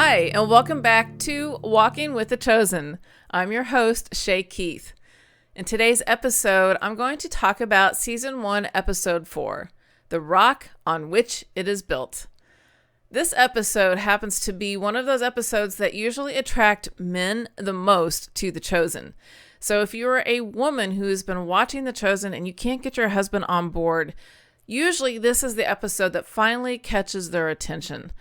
Hi, and welcome back to Walking with the Chosen. I'm your host, Shay Keith. In today's episode, I'm going to talk about Season 1, Episode 4, The Rock on Which It Is Built. This episode happens to be one of those episodes that usually attract men the most to The Chosen. So if you're a woman who has been watching The Chosen and you can't get your husband on board, usually this is the episode that finally catches their attention.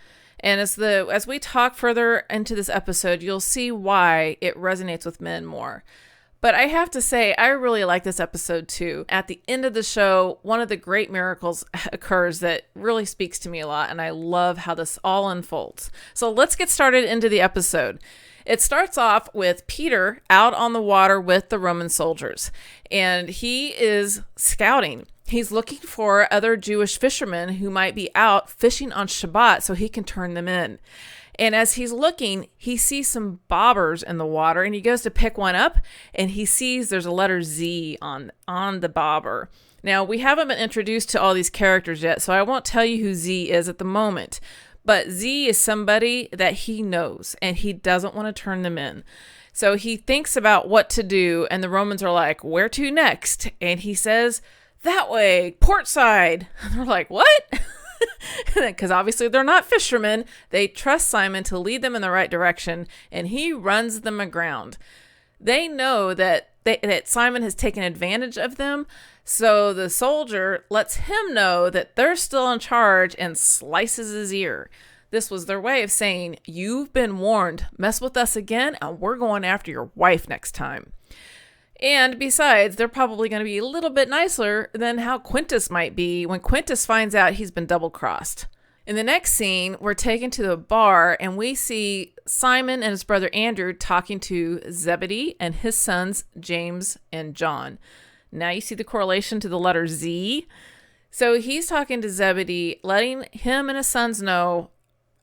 And as we talk further into this episode, you'll see why it resonates with men more. But I have to say, I really like this episode too. At the end of the show, one of the great miracles occurs that really speaks to me a lot, and I love how this all unfolds. So let's get started into the episode. It starts off with Peter out on the water with the Roman soldiers, and he is scouting. He's looking for other Jewish fishermen who might be out fishing on Shabbat so he can turn them in. And as he's looking, he sees some bobbers in the water, and he goes to pick one up, and he sees there's a letter Z on the bobber. Now, we haven't been introduced to all these characters yet, so I won't tell you who Z is at the moment. But Z is somebody that he knows, and he doesn't want to turn them in. So he thinks about what to do, and the Romans are like, where to next? And he says, that way, port side. And they're like, what? Because obviously they're not fishermen. They trust Simon to lead them in the right direction, and he runs them aground. They know that Simon has taken advantage of them, so the soldier lets him know that they're still in charge and slices his ear. This was their way of saying, you've been warned, mess with us again, and we're going after your wife next time. And besides, they're probably going to be a little bit nicer than how Quintus might be when Quintus finds out he's been double-crossed. In the next scene, we're taken to the bar, and we see Simon and his brother Andrew talking to Zebedee and his sons James and John. Now you see the correlation to the letter Z. So he's talking to Zebedee, letting him and his sons know,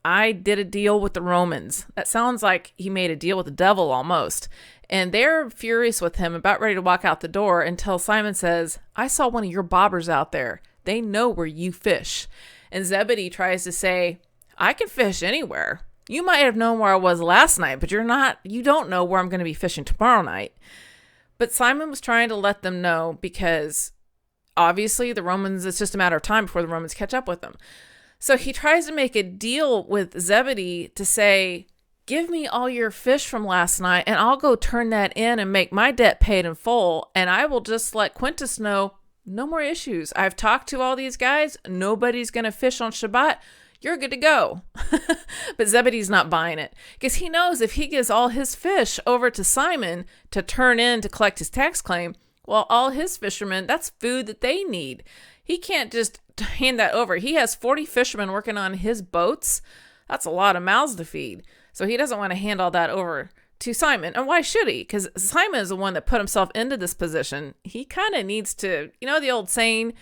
I did a deal with the Romans. That sounds like he made a deal with the devil almost. And they're furious with him, about ready to walk out the door, until Simon says, I saw one of your bobbers out there. They know where you fish. And Zebedee tries to say, I can fish anywhere. You might have known where I was last night, but you don't know where I'm going to be fishing tomorrow night. But Simon was trying to let them know because obviously the Romans, it's just a matter of time before the Romans catch up with them. So he tries to make a deal with Zebedee to say, give me all your fish from last night and I'll go turn that in and make my debt paid in full. And I will just let Quintus know, no more issues. I've talked to all these guys. Nobody's going to fish on Shabbat. You're good to go. But Zebedee's not buying it because he knows if he gives all his fish over to Simon to turn in to collect his tax claim, well, all his fishermen, that's food that they need. He can't just hand that over. He has 40 fishermen working on his boats. That's a lot of mouths to feed. So he doesn't want to hand all that over to Simon. And why should he? Because Simon is the one that put himself into this position. He kind of needs to, the old saying,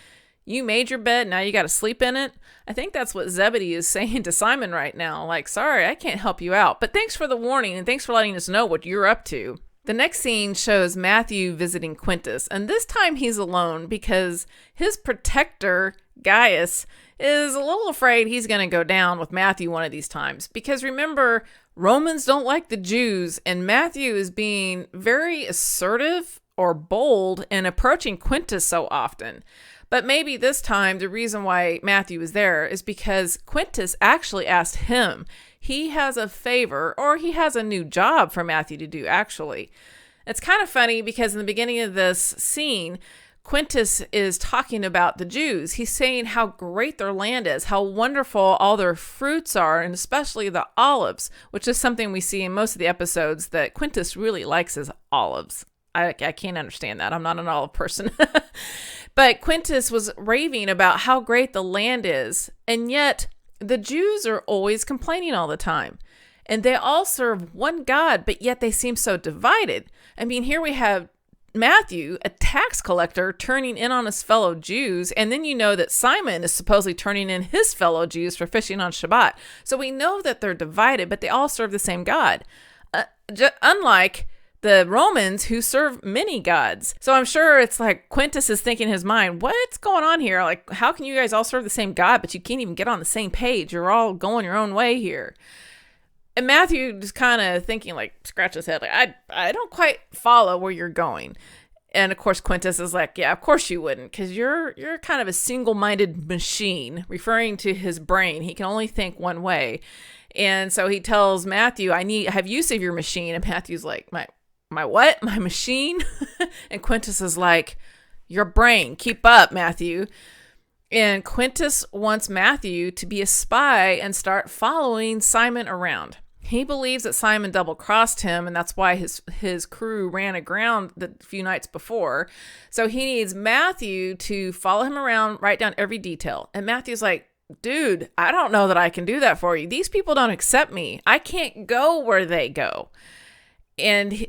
you made your bed, now you got to sleep in it. I think that's what Zebedee is saying to Simon right now. Like, sorry, I can't help you out. But thanks for the warning and thanks for letting us know what you're up to. The next scene shows Matthew visiting Quintus. And this time he's alone because his protector, Gaius, is a little afraid he's going to go down with Matthew one of these times. Because remember, Romans don't like the Jews, and Matthew is being very assertive or bold in approaching Quintus so often. But maybe this time the reason why Matthew is there is because Quintus actually asked him. He has a favor, or he has a new job for Matthew to do, actually. It's kind of funny because in the beginning of this scene, Quintus is talking about the Jews. He's saying how great their land is, how wonderful all their fruits are, and especially the olives, which is something we see in most of the episodes that Quintus really likes is olives. I can't understand that. I'm not an olive person. But Quintus was raving about how great the land is, and yet the Jews are always complaining all the time. And they all serve one God, but yet they seem so divided. I mean, here we have Matthew, a tax collector, turning in on his fellow Jews, and then you know that Simon is supposedly turning in his fellow Jews for fishing on Shabbat. So we know that they're divided, but they all serve the same God. Unlike the Romans who serve many gods. So I'm sure it's like Quintus is thinking in his mind, what's going on here? Like, how can you guys all serve the same God, but you can't even get on the same page? You're all going your own way here. And Matthew just kind of thinking, like, scratch his head, like, I don't quite follow where you're going. And of course, Quintus is like, yeah, of course you wouldn't, because you're kind of a single-minded machine, referring to his brain. He can only think one way. And so he tells Matthew, I have use of your machine. And Matthew's like, my what? My machine? And Quintus is like, your brain. Keep up, Matthew. And Quintus wants Matthew to be a spy and start following Simon around. He believes that Simon double-crossed him, and that's why his crew ran aground the few nights before. So he needs Matthew to follow him around, write down every detail. And Matthew's like, dude, I don't know that I can do that for you. These people don't accept me. I can't go where they go. And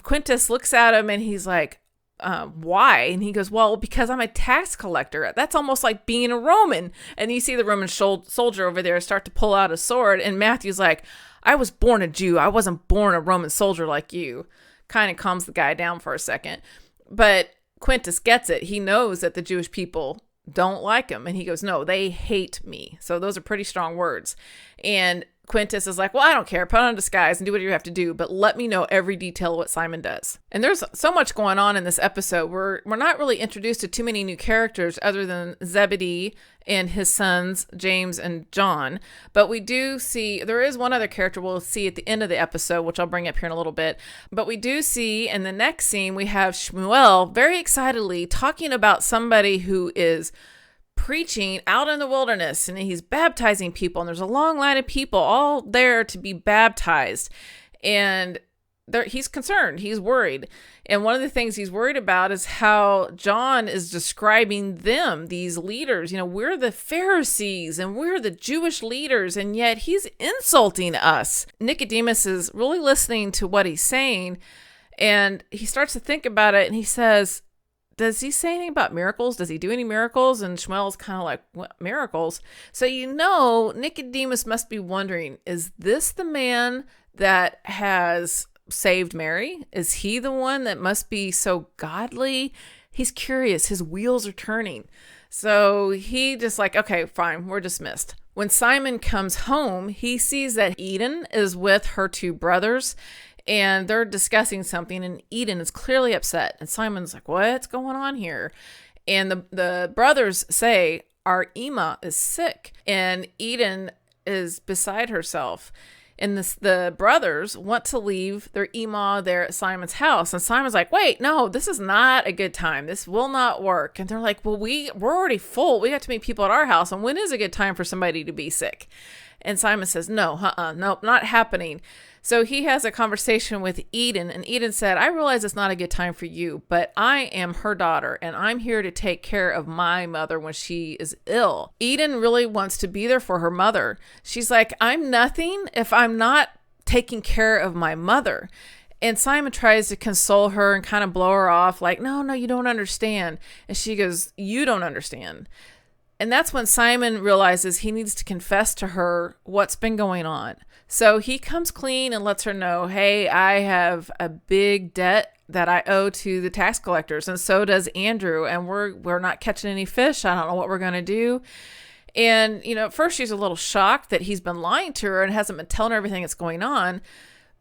Quintus looks at him and he's like, why? And he goes, well, because I'm a tax collector. That's almost like being a Roman. And you see the Roman soldier over there start to pull out a sword. And Matthew's like, I was born a Jew. I wasn't born a Roman soldier like you. Kind of calms the guy down for a second. But Quintus gets it. He knows that the Jewish people don't like him. And he goes, no, they hate me. So those are pretty strong words. And Quintus is like, well, I don't care. Put on a disguise and do what you have to do, but let me know every detail of what Simon does. And there's so much going on in this episode. We're not really introduced to too many new characters other than Zebedee and his sons, James and John. But we do see, there is one other character we'll see at the end of the episode, which I'll bring up here in a little bit. But we do see in the next scene, we have Shmuel very excitedly talking about somebody who is preaching out in the wilderness, and he's baptizing people, and there's a long line of people all there to be baptized, and he's concerned, he's worried. And one of the things he's worried about is how John is describing them, these leaders. We're the Pharisees and we're the Jewish leaders, and yet he's insulting us. Nicodemus is really listening to what he's saying, and he starts to think about it, and he says, does he say anything about miracles? Does he do any miracles? And Shmuel's kind of like, what miracles? So Nicodemus must be wondering, is this the man that has saved Mary? Is he the one that must be so godly? He's curious. His wheels are turning. So he just like, okay, fine, we're dismissed. When Simon comes home, he sees that Eden is with her two brothers, and they're discussing something, and Eden is clearly upset. And Simon's like, what's going on here? And the brothers say, our Ima is sick. And Eden is beside herself. And the brothers want to leave their Ima there at Simon's house. And Simon's like, wait, no, this is not a good time. This will not work. And they're like, well, we're already full. We got too many people at our house. And when is a good time for somebody to be sick? And Simon says, no, nope, not happening. So he has a conversation with Eden, and Eden said, I realize it's not a good time for you, but I am her daughter, and I'm here to take care of my mother when she is ill. Eden really wants to be there for her mother. She's like, I'm nothing if I'm not taking care of my mother. And Simon tries to console her and kind of blow her off, like, no, you don't understand. And she goes, you don't understand. And that's when Simon realizes he needs to confess to her what's been going on. So he comes clean and lets her know, hey, I have a big debt that I owe to the tax collectors, and so does Andrew, and we're not catching any fish. I don't know what we're going to do. And, at first she's a little shocked that he's been lying to her and hasn't been telling her everything that's going on.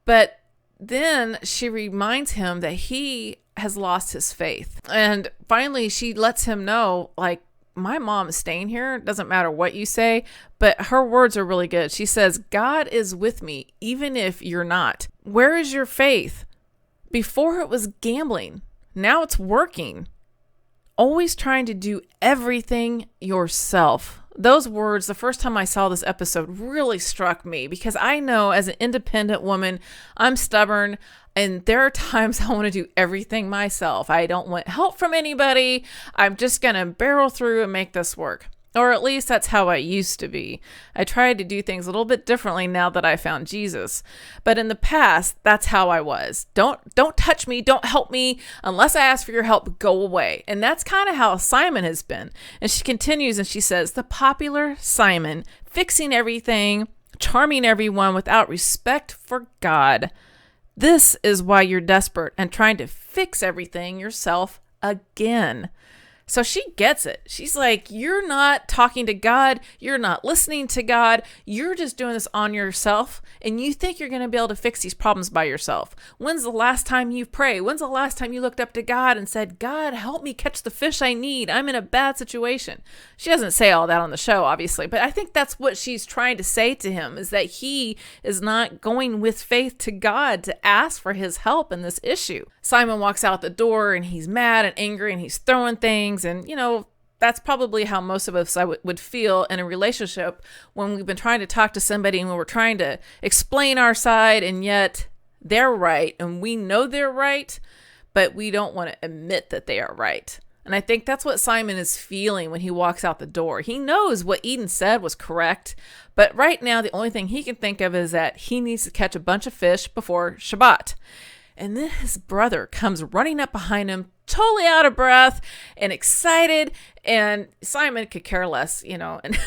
But then she reminds him that he has lost his faith. And finally she lets him know, like, my mom is staying here. It doesn't matter what you say, but her words are really good. She says, God is with me, even if you're not. Where is your faith? Before it was gambling. Now it's working. Always trying to do everything yourself. Those words, the first time I saw this episode, really struck me, because I know as an independent woman, I'm stubborn. And there are times I want to do everything myself. I don't want help from anybody. I'm just going to barrel through and make this work. Or at least that's how I used to be. I tried to do things a little bit differently now that I found Jesus. But in the past, that's how I was. Don't touch me. Don't help me. Unless I ask for your help, go away. And that's kind of how Simon has been. And she continues and she says, the popular Simon, fixing everything, charming everyone without respect for God. This is why you're desperate and trying to fix everything yourself again. So she gets it. She's like, you're not talking to God. You're not listening to God. You're just doing this on yourself. And you think you're going to be able to fix these problems by yourself. When's the last time you prayed? When's the last time you looked up to God and said, God, help me catch the fish I need. I'm in a bad situation. She doesn't say all that on the show, obviously. But I think that's what she's trying to say to him, is that he is not going with faith to God to ask for his help in this issue. Simon walks out the door and he's mad and angry and he's throwing things. And, that's probably how most of us would feel in a relationship when we've been trying to talk to somebody and when we're trying to explain our side, and yet they're right and we know they're right, but we don't want to admit that they are right. And I think that's what Simon is feeling when he walks out the door. He knows what Eden said was correct, but right now the only thing he can think of is that he needs to catch a bunch of fish before Shabbat. And then his brother comes running up behind him, totally out of breath and excited. And Simon could care less, And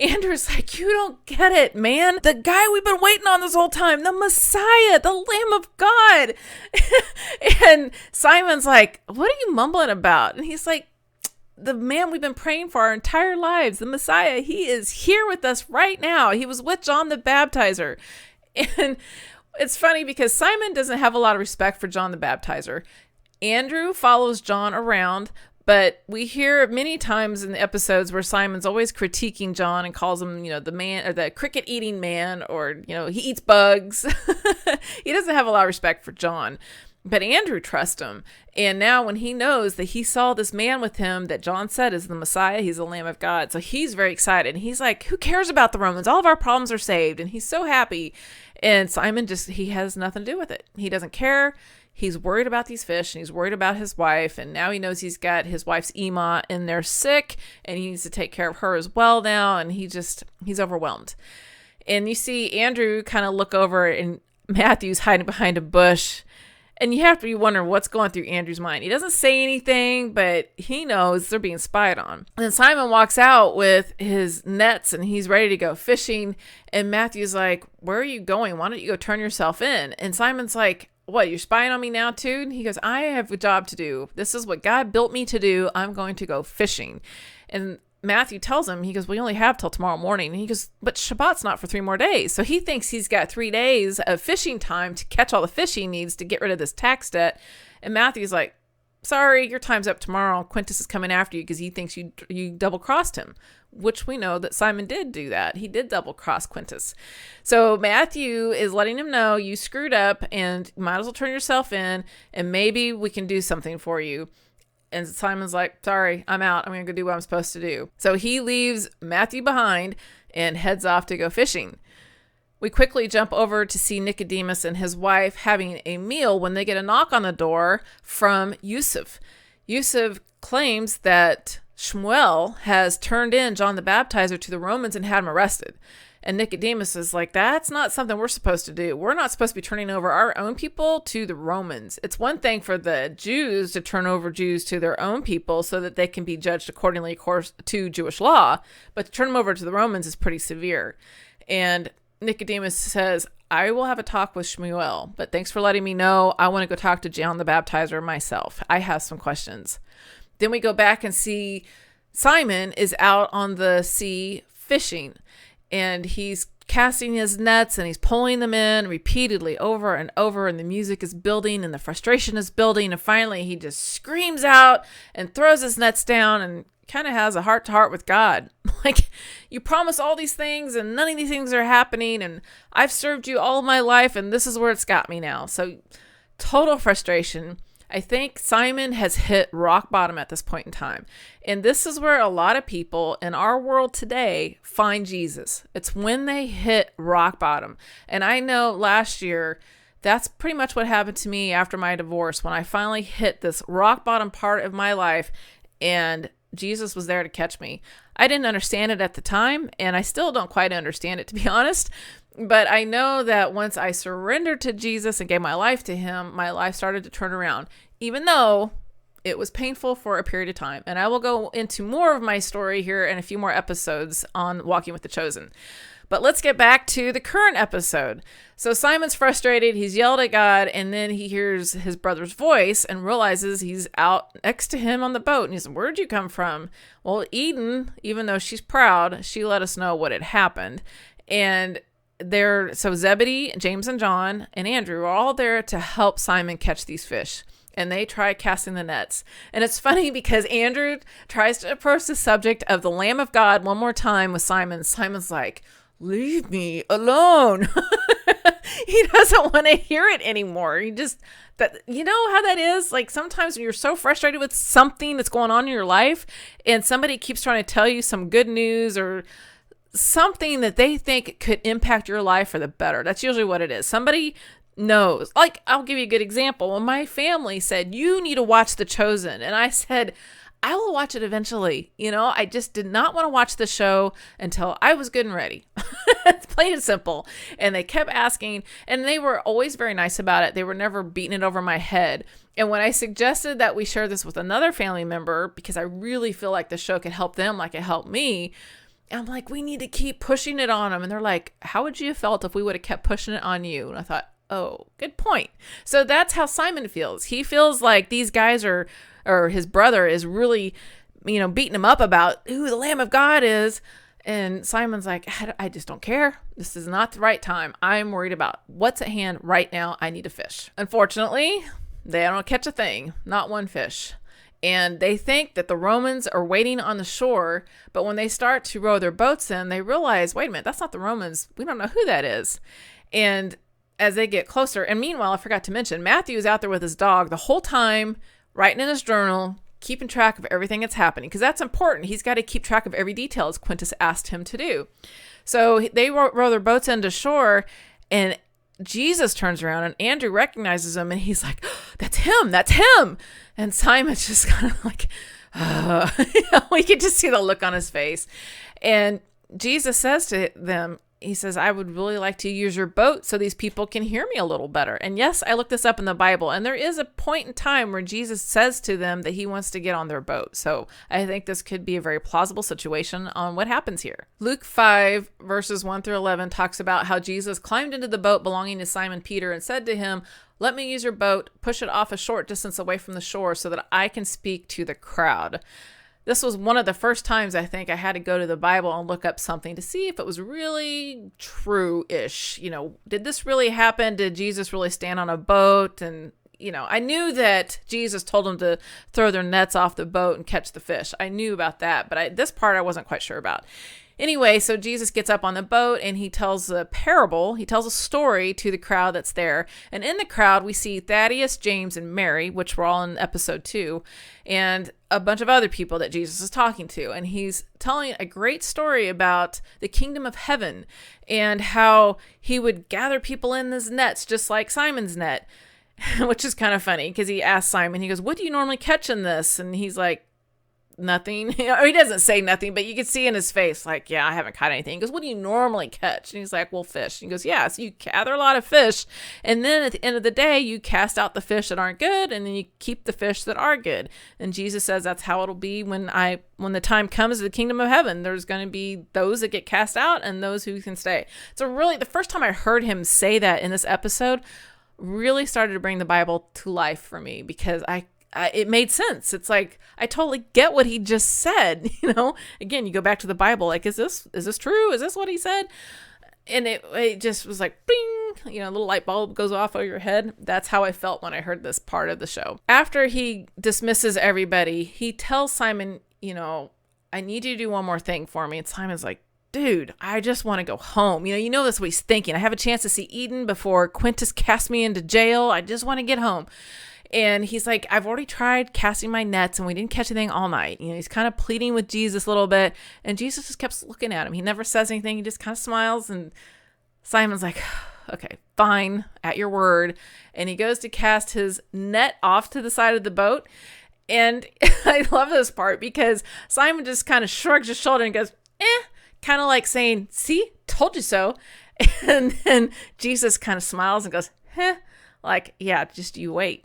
Andrew's like, you don't get it, man. The guy we've been waiting on this whole time, the Messiah, the Lamb of God. And Simon's like, what are you mumbling about? And he's like, the man we've been praying for our entire lives, the Messiah, he is here with us right now. He was with John the Baptizer. And it's funny because Simon doesn't have a lot of respect for John the Baptizer. Andrew follows John around, but we hear many times in the episodes where Simon's always critiquing John and calls him, the man, or the cricket eating man, or, he eats bugs. He doesn't have a lot of respect for John, but Andrew trusts him. And now when he knows that he saw this man with him that John said is the Messiah, he's the Lamb of God. So he's very excited. And he's like, who cares about the Romans? All of our problems are saved. And he's so happy. And Simon he has nothing to do with it. He doesn't care. He's worried about these fish and he's worried about his wife. And now he knows he's got his wife's Ema and they're sick and he needs to take care of her as well now. And he's overwhelmed. And you see Andrew kind of look over and Matthew's hiding behind a bush. And you have to be wondering what's going through Andrew's mind. He doesn't say anything, but he knows they're being spied on. And then Simon walks out with his nets and he's ready to go fishing. And Matthew's like, where are you going? Why don't you go turn yourself in? And Simon's like, what, you're spying on me now too? And he goes, I have a job to do. This is what God built me to do. I'm going to go fishing. And Matthew tells him, he goes, we only have till tomorrow morning. And he goes, but Shabbat's not for 3 more days. So he thinks he's got 3 days of fishing time to catch all the fish he needs to get rid of this tax debt. And Matthew's like, sorry, your time's up tomorrow. Quintus is coming after you because he thinks you double-crossed him, which we know that Simon did do that. He did double-cross Quintus. So Matthew is letting him know you screwed up and you might as well turn yourself in and maybe we can do something for you. And Simon's like, sorry, I'm out. I'm going to go do what I'm supposed to do. So he leaves Matthew behind and heads off to go fishing. We quickly jump over to see Nicodemus and his wife having a meal when they get a knock on the door from Yusuf. Yusuf claims that Shmuel has turned in John the Baptizer to the Romans and had him arrested. And Nicodemus is like, that's not something we're supposed to do. We're not supposed to be turning over our own people to the Romans. It's one thing for the Jews to turn over Jews to their own people so that they can be judged accordingly, of course, to Jewish law. But to turn them over to the Romans is pretty severe. And Nicodemus says, I will have a talk with Shmuel, but thanks for letting me know. I want to go talk to John the Baptizer myself. I have some questions. Then we go back and see Simon is out on the sea fishing. And he's casting his nets and he's pulling them in repeatedly over and over. And the music is building and the frustration is building. And finally, he just screams out and throws his nets down and kind of has a heart-to-heart with God. Like, you promise all these things and none of these things are happening. And I've served you all of my life and this is where it's got me now. So total frustration. I think Simon has hit rock bottom at this point in time. And this is where a lot of people in our world today find Jesus. It's when they hit rock bottom. And I know last year, that's pretty much what happened to me after my divorce, when I finally hit this rock bottom part of my life and Jesus was there to catch me. I didn't understand it at the time, and I still don't quite understand it, to be honest. But I know that once I surrendered to Jesus and gave my life to him, my life started to turn around, even though it was painful for a period of time. And I will go into more of my story here in a few more episodes on Walking with the Chosen. But let's get back to the current episode. So Simon's frustrated. He's yelled at God, and then he hears his brother's voice and realizes he's out next to him on the boat. And he's, where'd you come from? Well, Eden, even though she's proud, she let us know what had happened. And so Zebedee, James and John, and Andrew are all there to help Simon catch these fish. And they try casting the nets. And it's funny because Andrew tries to approach the subject of the Lamb of God one more time with Simon. Simon's like, leave me alone. He doesn't want to hear it anymore. You know how that is? Like sometimes when you're so frustrated with something that's going on in your life and somebody keeps trying to tell you some good news or something that they think could impact your life for the better. That's usually what it is. Somebody knows. Like, I'll give you a good example. When my family said, you need to watch The Chosen. And I said, I will watch it eventually. I just did not want to watch the show until I was good and ready. It's plain and simple. And they kept asking, and they were always very nice about it. They were never beating it over my head. And when I suggested that we share this with another family member, because I really feel like the show could help them like it helped me, I'm like, we need to keep pushing it on them. And they're like, how would you have felt if we would have kept pushing it on you? And I thought, oh, good point. So that's how Simon feels. He feels like these guys or his brother is really, beating him up about who the Lamb of God is. And Simon's like, I just don't care. This is not the right time. I'm worried about what's at hand right now. I need to fish. Unfortunately, they don't catch a thing, not one fish. And they think that the Romans are waiting on the shore. But when they start to row their boats in, they realize, wait a minute, that's not the Romans. We don't know who that is. And as they get closer, and meanwhile, I forgot to mention, Matthew is out there with his dog the whole time, writing in his journal, keeping track of everything that's happening, because that's important. He's got to keep track of every detail, as Quintus asked him to do. So they row their boats into shore, and Jesus turns around, and Andrew recognizes him, and he's like, oh, that's him. And Simon's just kind of like, we could just see the look on his face. And Jesus says to them, he says, I would really like to use your boat so these people can hear me a little better. And yes, I looked this up in the Bible, and there is a point in time where Jesus says to them that he wants to get on their boat. So I think this could be a very plausible situation on what happens here. Luke 5 verses 1 through 11 talks about how Jesus climbed into the boat belonging to Simon Peter and said to him, let me use your boat, push it off a short distance away from the shore so that I can speak to the crowd. This was one of the first times I think I had to go to the Bible and look up something to see if it was really true-ish. Did this really happen? Did Jesus really stand on a boat? And, I knew that Jesus told them to throw their nets off the boat and catch the fish. I knew about that, but this part I wasn't quite sure about. Anyway, so Jesus gets up on the boat and he tells a parable. He tells a story to the crowd that's there. And in the crowd, we see Thaddeus, James, and Mary, which were all in episode 2, and a bunch of other people that Jesus is talking to. And he's telling a great story about the kingdom of heaven and how he would gather people in his nets, just like Simon's net, which is kind of funny because he asked Simon, he goes, what do you normally catch in this? And he's like, nothing. He doesn't say nothing, but you can see in his face, like, yeah, I haven't caught anything. He goes, what do you normally catch? And he's like, well, fish. And he goes, yeah, so you gather a lot of fish. And then at the end of the day, you cast out the fish that aren't good, and then you keep the fish that are good. And Jesus says that's how it'll be when the time comes to the kingdom of heaven. There's going to be those that get cast out and those who can stay. So really, the first time I heard him say that in this episode really started to bring the Bible to life for me, because it made sense. It's like, I totally get what he just said. Again, you go back to the Bible, like, is this true? Is this what he said? And it just was like, bing, a little light bulb goes off over your head. That's how I felt when I heard this part of the show. After he dismisses everybody, he tells Simon, I need you to do one more thing for me. And Simon's like, dude, I just want to go home. That's what he's thinking. I have a chance to see Eden before Quintus casts me into jail. I just want to get home. And he's like, I've already tried casting my nets and we didn't catch anything all night. He's kind of pleading with Jesus a little bit. And Jesus just kept looking at him. He never says anything. He just kind of smiles. And Simon's like, okay, fine, at your word. And he goes to cast his net off to the side of the boat. And I love this part because Simon just kind of shrugs his shoulder and goes, kind of like saying, see, told you so. And then Jesus kind of smiles and goes, like, yeah, just you wait.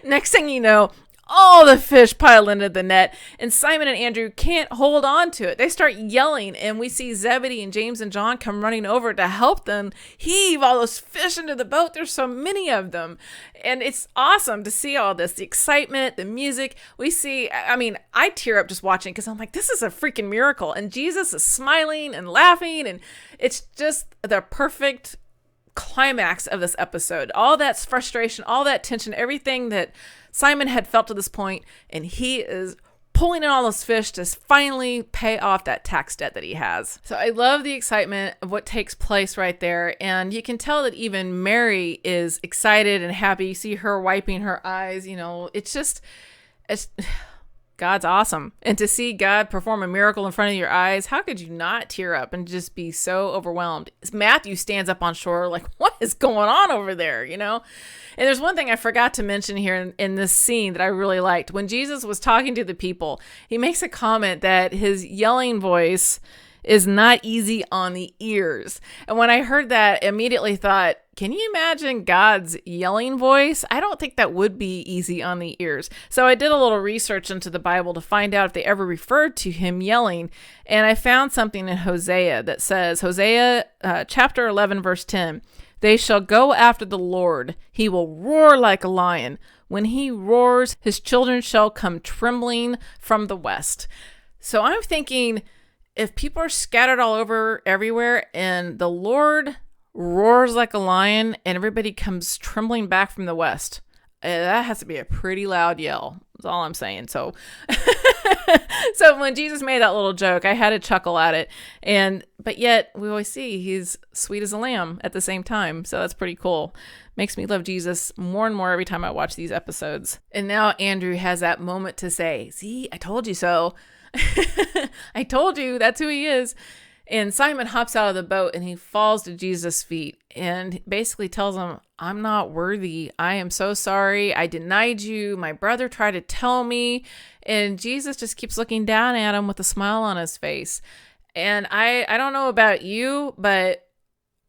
Next thing you know, all the fish pile into the net, and Simon and Andrew can't hold on to it. They start yelling, and we see Zebedee and James and John come running over to help them heave all those fish into the boat. There's so many of them, and it's awesome to see all this, the excitement, the music. We see, I tear up just watching because I'm like, this is a freaking miracle, and Jesus is smiling and laughing, and it's just the perfect climax of this episode. All that frustration, all that tension, everything that Simon had felt to this point, and he is pulling in all those fish to finally pay off that tax debt that he has. So I love the excitement of what takes place right there, and you can tell that even Mary is excited and happy. You see her wiping her eyes. It's God's awesome. And to see God perform a miracle in front of your eyes, how could you not tear up and just be so overwhelmed? Matthew stands up on shore like, what is going on over there, And there's one thing I forgot to mention here in this scene that I really liked. When Jesus was talking to the people, he makes a comment that his yelling voice is not easy on the ears. And when I heard that, I immediately thought, can you imagine God's yelling voice? I don't think that would be easy on the ears. So I did a little research into the Bible to find out if they ever referred to him yelling. And I found something in Hosea that says, Hosea chapter 11, verse 10, "They shall go after the Lord. He will roar like a lion. When he roars, his children shall come trembling from the west." So I'm thinking, if people are scattered all over everywhere and the Lord roars like a lion and everybody comes trembling back from the west, that has to be a pretty loud yell. That's all I'm saying. So when Jesus made that little joke, I had to chuckle at it. But yet we always see he's sweet as a lamb at the same time. So that's pretty cool. Makes me love Jesus more and more every time I watch these episodes. And now Andrew has that moment to say, "See, I told you so." I told you, that's who he is. And Simon hops out of the boat and he falls to Jesus' feet and basically tells him, "I'm not worthy. I am so sorry. I denied you. My brother tried to tell me." And Jesus just keeps looking down at him with a smile on his face. And I don't know about you, but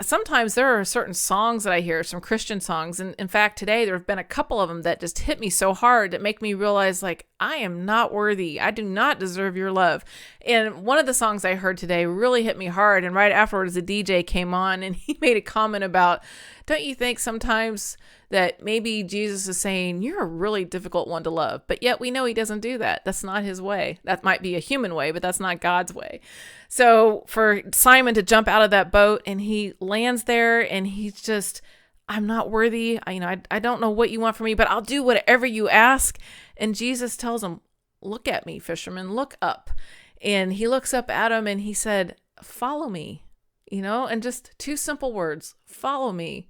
sometimes there are certain songs that I hear, some Christian songs. And in fact, today there have been a couple of them that just hit me so hard that make me realize, like, I am not worthy. I do not deserve your love. And one of the songs I heard today really hit me hard. And right afterwards, the DJ came on and he made a comment about, don't you think sometimes that maybe Jesus is saying, you're a really difficult one to love, but yet we know he doesn't do that. That's not his way. That might be a human way, but that's not God's way. So for Simon to jump out of that boat and he lands there and he's just, I'm not worthy. I don't know what you want from me, but I'll do whatever you ask. And Jesus tells him, look at me, fisherman, look up. And he looks up at him and he said, follow me, and just two simple words, follow me.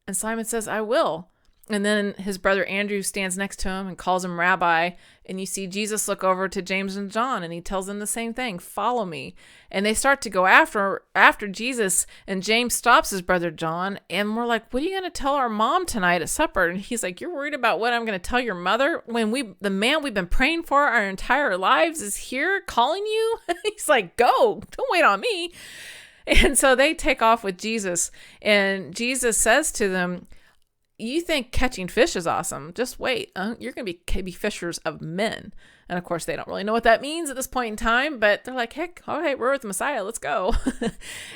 And Simon says, I will. And then his brother Andrew stands next to him and calls him Rabbi. And you see Jesus look over to James and John and he tells them the same thing, follow me. And they start to go after Jesus, and James stops his brother John. And we're like, what are you going to tell our mom tonight at supper? And he's like, you're worried about what I'm going to tell your mother when the man we've been praying for our entire lives is here calling you? He's like, go, don't wait on me. And so they take off with Jesus, and Jesus says to them, you think catching fish is awesome. Just wait. You're going to be fishers of men. And of course, they don't really know what that means at this point in time, but they're like, heck, all right, we're with the Messiah. Let's go.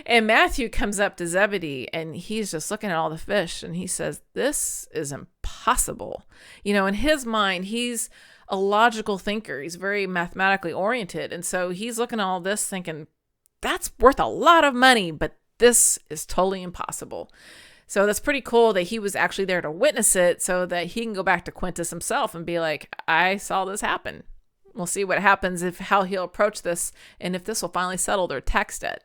And Matthew comes up to Zebedee, and he's just looking at all the fish, and he says, this is impossible. In his mind, he's a logical thinker. He's very mathematically oriented. And so he's looking at all this thinking, that's worth a lot of money, but this is totally impossible. So that's pretty cool that he was actually there to witness it so that he can go back to Quintus himself and be like, I saw this happen. We'll see what happens, how he'll approach this, and if this will finally settle their tax debt.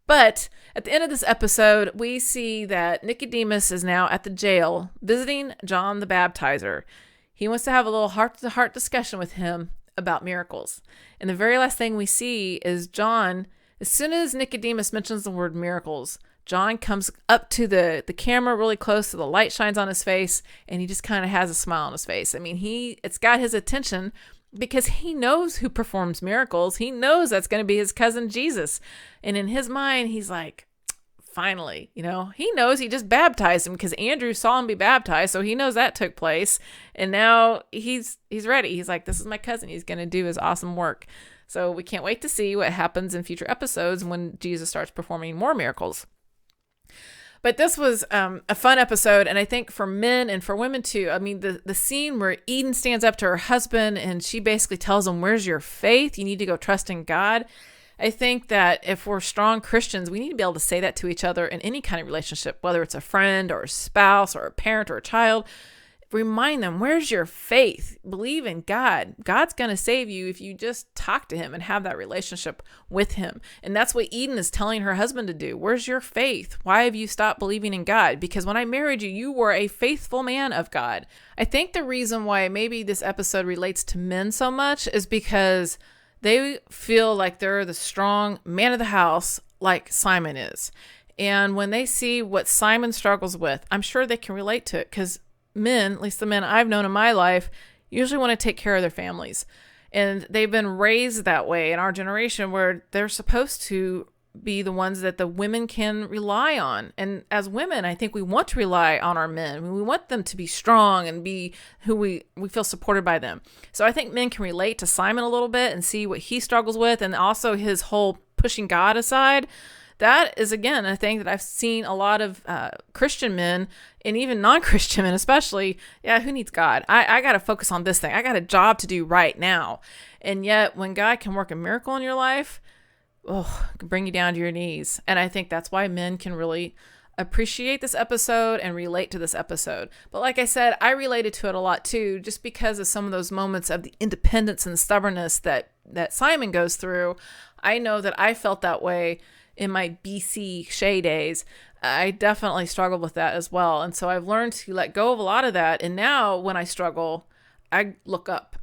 But at the end of this episode, we see that Nicodemus is now at the jail visiting John the Baptizer. He wants to have a little heart-to-heart discussion with him about miracles. And the very last thing we see is John, as soon as Nicodemus mentions the word miracles, John comes up to the camera really close so the light shines on his face, and he just kind of has a smile on his face. It's got his attention because he knows who performs miracles. He knows that's going to be his cousin Jesus. And in his mind, he's like, finally, he knows he just baptized him because Andrew saw him be baptized. So he knows that took place. And now he's ready. He's like, this is my cousin. He's going to do his awesome work. So we can't wait to see what happens in future episodes when Jesus starts performing more miracles. But this was a fun episode, and I think for men and for women too. I mean, the scene where Eden stands up to her husband and she basically tells him, where's your faith? You need to go trust in God. I think that if we're strong Christians, we need to be able to say that to each other in any kind of relationship, whether it's a friend or a spouse or a parent or a child. Remind them, where's your faith? Believe in God. God's going to save you if you just talk to him and have that relationship with him. And that's what Eden is telling her husband to do. Where's your faith? Why have you stopped believing in God? Because when I married you, you were a faithful man of God. I think the reason why maybe this episode relates to men so much is because they feel like they're the strong man of the house like Simon is. And when they see what Simon struggles with, I'm sure they can relate to it because men, at least the men I've known in my life, usually want to take care of their families. And they've been raised that way in our generation where they're supposed to be the ones that the women can rely on. And as women, I think we want to rely on our men. We want them to be strong and be who we feel supported by them. So I think men can relate to Simon a little bit and see what he struggles with, and also his whole pushing God aside. That is, again, a thing that I've seen a lot of Christian men and even non-Christian men especially. Yeah, who needs God? I got to focus on this thing. I got a job to do right now. And yet when God can work a miracle in your life, it can bring you down to your knees. And I think that's why men can really appreciate this episode and relate to this episode. But like I said, I related to it a lot too, just because of some of those moments of the independence and stubbornness that Simon goes through. I know that I felt that way in my BC Shay days. I definitely struggled with that as well. And so I've learned to let go of a lot of that. And now when I struggle, I look up.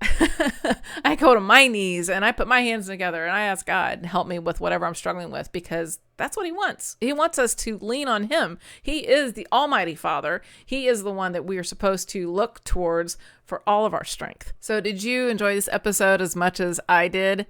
I go to my knees and I put my hands together and I ask God to help me with whatever I'm struggling with, because that's what he wants. He wants us to lean on him. He is the Almighty Father. He is the one that we are supposed to look towards for all of our strength. So did you enjoy this episode as much as I did?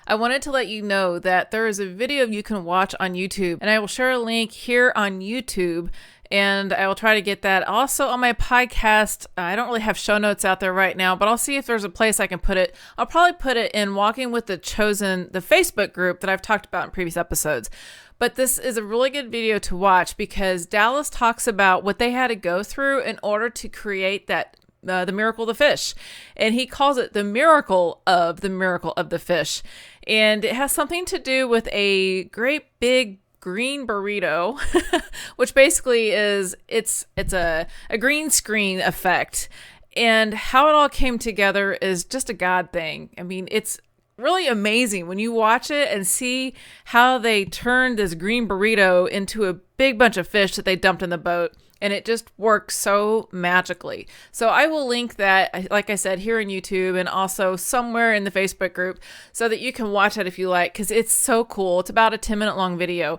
I wanted to let you know that there is a video you can watch on YouTube, and I will share a link here on YouTube, and I will try to get that also on my podcast. I don't really have show notes out there right now, but I'll see if there's a place I can put it. I'll probably put it in Walking with the Chosen, the Facebook group that I've talked about in previous episodes. But this is a really good video to watch because Dallas talks about what they had to go through in order to create that the miracle of the fish. And he calls it the miracle of the fish. And it has something to do with a great big green burrito, which basically is, it's a green screen effect. And how it all came together is just a God thing. I mean, it's really amazing when you watch it and see how they turned this green burrito into a big bunch of fish that they dumped in the boat. And it just works so magically. So I will link that, like I said, here on YouTube and also somewhere in the Facebook group so that you can watch it if you like, because it's so cool. It's about a 10-minute long video.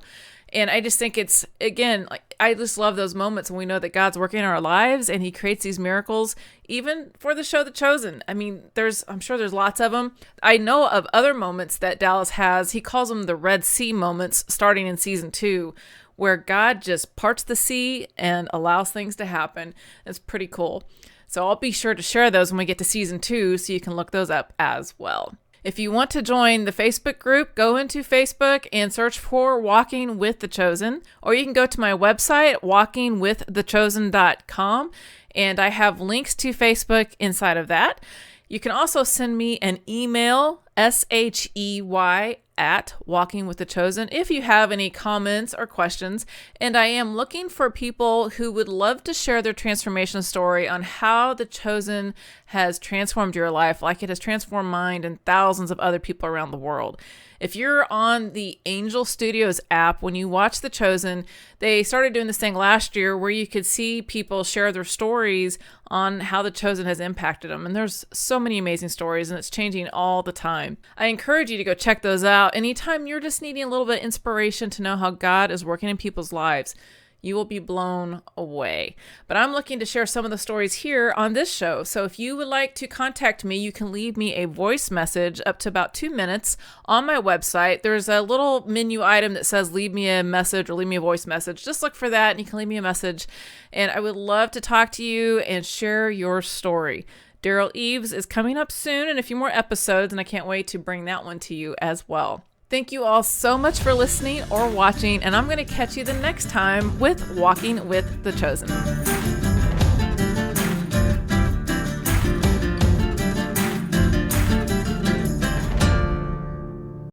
And I just think it's, again, like, I just love those moments when we know that God's working in our lives and he creates these miracles, even for the show The Chosen. I mean, I'm sure there's lots of them. I know of other moments that Dallas has. He calls them the Red Sea moments starting in season 2, where God just parts the sea and allows things to happen. It's pretty cool. So I'll be sure to share those when we get to season 2 so you can look those up as well. If you want to join the Facebook group, go into Facebook and search for Walking with the Chosen, or you can go to my website, walkingwiththechosen.com, and I have links to Facebook inside of that. You can also send me an email, SHEY@walkingwiththechosen, if you have any comments or questions. And I am looking for people who would love to share their transformation story on how The Chosen has transformed your life like it has transformed mine and thousands of other people around the world. If you're on the Angel Studios app, when you watch The Chosen, they started doing this thing last year where you could see people share their stories on how The Chosen has impacted them. And there's so many amazing stories, and it's changing all the time. I encourage you to go check those out anytime you're just needing a little bit of inspiration to know how God is working in people's lives. You will be blown away. But I'm looking to share some of the stories here on this show. So if you would like to contact me, you can leave me a voice message up to about 2 minutes on my website. There's a little menu item that says leave me a message or leave me a voice message. Just look for that and you can leave me a message. And I would love to talk to you and share your story. Daryl Eves is coming up soon in a few more episodes, and I can't wait to bring that one to you as well. Thank you all so much for listening or watching, and I'm going to catch you the next time with Walking with the Chosen.